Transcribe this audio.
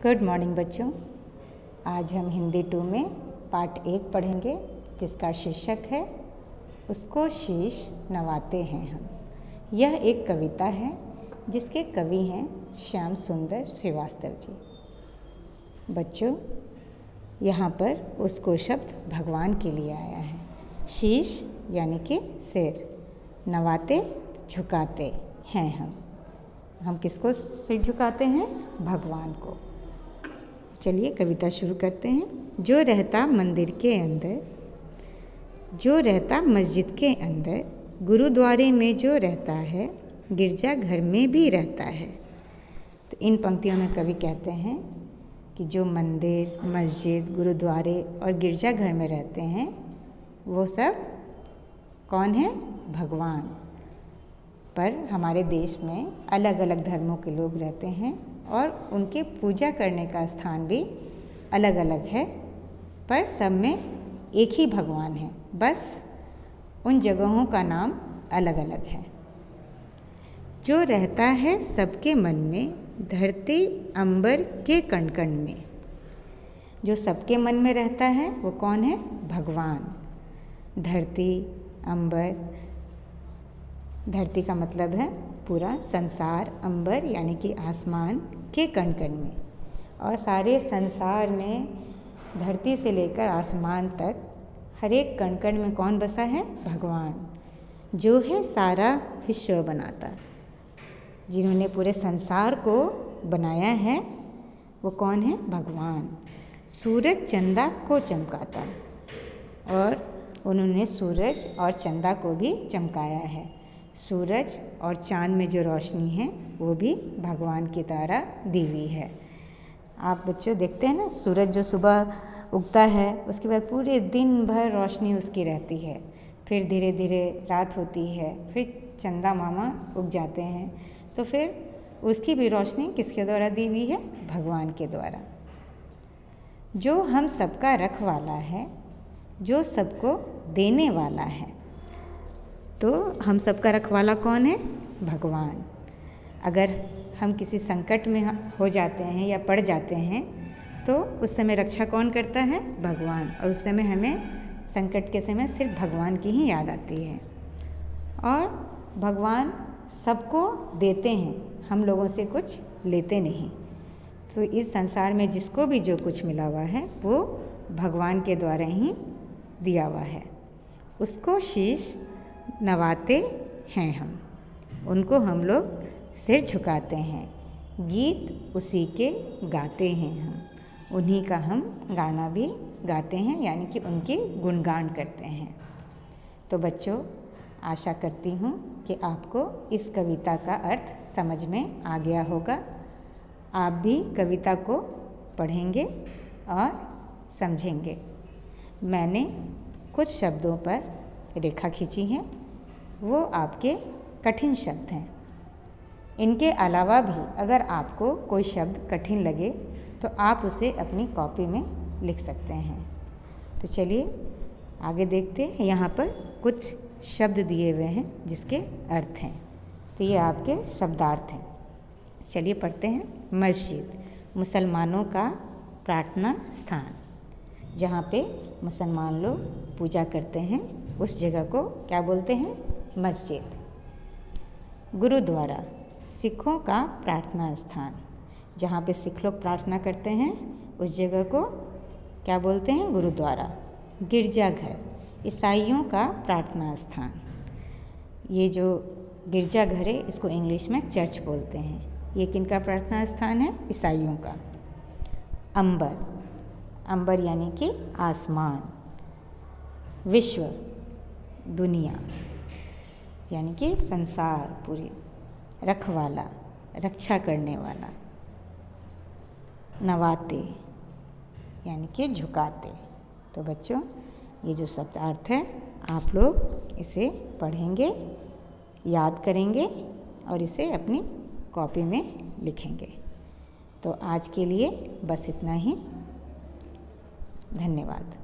Good morning बच्चों। आज हम हिंदी 2 में पार्ट 1 पढ़ेंगे, जिसका शीर्षक है उसको शीश नवाते हैं हम। यह एक कविता है जिसके कवि हैं श्याम सुंदर श्रीवास्तव जी। बच्चों, यहाँ पर उसको शब्द भगवान के लिए आया है। शीश यानी कि सिर, नवाते झुकाते हैं हम किसको सिर झुकाते हैं? भगवान को। चलिए कविता शुरू करते हैं। जो रहता मंदिर के अंदर, जो रहता मस्जिद के अंदर, गुरुद्वारे में जो रहता है, गिरजा घर में भी रहता है। तो इन पंक्तियों में कवि कहते हैं कि जो मंदिर, मस्जिद, गुरुद्वारे और गिरजा घर में रहते हैं वो सब कौन है? भगवान। पर हमारे देश में अलग अलग धर्मों के लोग रहते हैं और उनके पूजा करने का स्थान भी अलग अलग है, पर सब में एक ही भगवान है, बस उन जगहों का नाम अलग अलग है। जो रहता है सबके मन में, धरती अंबर के कण कण में। जो सबके मन में रहता है वो कौन है? भगवान। धरती, अंबर, धरती का मतलब है पूरा संसार, अंबर यानी कि आसमान के कण कण में, और सारे संसार में धरती से लेकर आसमान तक हर एक कण कण में कौन बसा है? भगवान। जो है सारा विश्व बनाता, जिन्होंने पूरे संसार को बनाया है वो कौन है? भगवान। सूरज चंदा को चमकाता, और उन्होंने सूरज और चंदा को भी चमकाया है। सूरज और चाँद में जो रोशनी है वो भी भगवान की द्वारा दी हुई है। आप बच्चों देखते हैं ना, सूरज जो सुबह उगता है उसके बाद पूरे दिन भर रोशनी उसकी रहती है, फिर धीरे धीरे रात होती है, फिर चंदा मामा उग जाते हैं, तो फिर उसकी भी रोशनी किसके द्वारा दी हुई है? भगवान के द्वारा। जो हम सबका रखवाला है, जो सबको देने वाला है। तो हम सबका रखवाला कौन है? भगवान। अगर हम किसी संकट में हो जाते हैं या पड़ जाते हैं तो उस समय रक्षा कौन करता है? भगवान। और उस समय हमें संकट के समय सिर्फ भगवान की ही याद आती है। और भगवान सबको देते हैं, हम लोगों से कुछ लेते नहीं। तो इस संसार में जिसको भी जो कुछ मिला हुआ है वो भगवान के द्वारा ही दिया हुआ है। उसको शीश नवाते हैं हम, उनको हम लोग सिर झुकाते हैं। गीत उसी के गाते हैं हम, उन्हीं का हम गाना भी गाते हैं, यानी कि उनके गुणगान करते हैं। तो बच्चों, आशा करती हूँ कि आपको इस कविता का अर्थ समझ में आ गया होगा। आप भी कविता को पढ़ेंगे और समझेंगे। मैंने कुछ शब्दों पर रेखा खींची है, वो आपके कठिन शब्द हैं। इनके अलावा भी अगर आपको कोई शब्द कठिन लगे तो आप उसे अपनी कॉपी में लिख सकते हैं। तो चलिए आगे देखते हैं। यहाँ पर कुछ शब्द दिए हुए हैं जिसके अर्थ हैं, तो ये आपके शब्दार्थ हैं। चलिए पढ़ते हैं। मस्जिद, मुसलमानों का प्रार्थना स्थान, जहाँ पे मुसलमान लोग पूजा करते हैं उस जगह को क्या बोलते हैं? मस्जिद। गुरुद्वारा, सिखों का प्रार्थना स्थान, जहाँ पे सिख लोग प्रार्थना करते हैं उस जगह को क्या बोलते हैं? गुरुद्वारा। गिरजाघर, ईसाइयों का प्रार्थना स्थान। ये जो गिरजाघर है इसको इंग्लिश में चर्च बोलते हैं। ये किनका प्रार्थना स्थान है? ईसाइयों का। अंबर, अंबर यानी कि आसमान। विश्व, दुनिया यानी कि संसार पूरी। रखवाला, रक्षा करने वाला। नवाते यानी कि झुकाते। तो बच्चों, ये जो शब्दार्थ है आप लोग इसे पढ़ेंगे, याद करेंगे और इसे अपनी कॉपी में लिखेंगे। तो आज के लिए बस इतना ही। धन्यवाद।